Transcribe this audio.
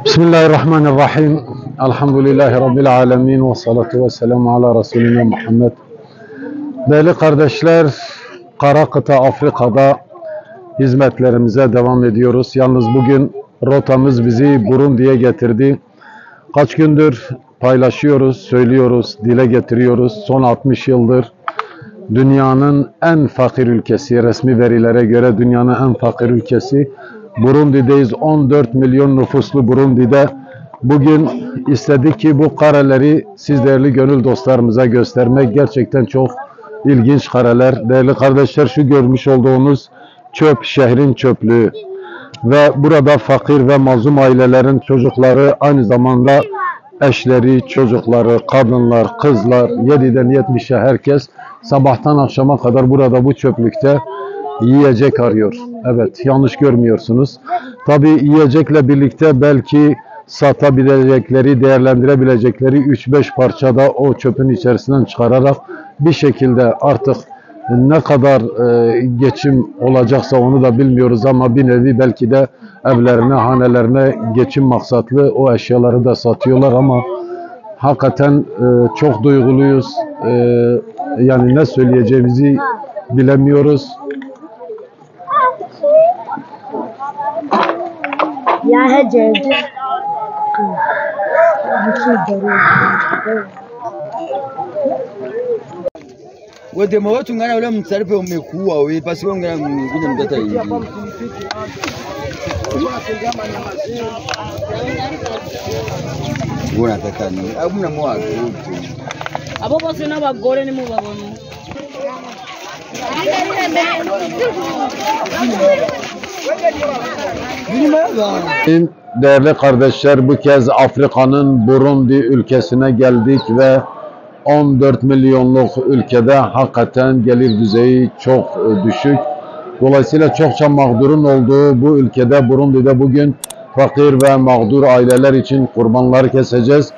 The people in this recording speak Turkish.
Bismillahirrahmanirrahim. Elhamdülillahi Rabbil alemin ve salatu ve selamu ala Resulina Muhammed. Değerli kardeşler, Kara Kıta Afrika'da hizmetlerimize devam ediyoruz. Yalnız bugün rotamız bizi Burundi'ye getirdi. Kaç gündür paylaşıyoruz, söylüyoruz, dile getiriyoruz. Son 60 yıldır dünyanın en fakir ülkesi, resmi verilere göre dünyanın en fakir ülkesi Burundi'deyiz. 14 milyon nüfuslu Burundi'de bugün istedik ki bu kareleri siz değerli gönül dostlarımıza göstermek. Gerçekten çok ilginç kareler. Değerli kardeşler, şu görmüş olduğunuz çöp, şehrin çöplüğü ve burada fakir ve mazlum ailelerin çocukları, aynı zamanda eşleri, çocukları, kadınlar, kızlar, 7'den 70'e herkes sabahtan akşama kadar burada bu çöplükte yiyecek arıyor. Evet, yanlış görmüyorsunuz. Tabii yiyecekle birlikte belki satabilecekleri, değerlendirebilecekleri 3-5 parça da o çöpün içerisinden çıkararak bir şekilde artık ne kadar geçim olacaksa onu da bilmiyoruz ama bir nevi belki de evlerine, hanelerine geçim maksatlı o eşyaları da satıyorlar ama hakikaten çok duyguluyuz. Yani ne söyleyeceğimizi bilemiyoruz. Ya hece. Demo wetu ngana ule msarife umekuwa wewe basi wewe ngana mwingine mtata hivi. Bwana takani. Abuna mwaga wote. Abo bose n'abagore ni mubabona. Değerli kardeşler, bu kez Afrika'nın Burundi ülkesine geldik ve 14 milyonluk ülkede hakikaten gelir düzeyi çok düşük. Dolayısıyla çokça mağdurun olduğu bu ülkede, Burundi'de bugün fakir ve mağdur aileler için kurbanları keseceğiz.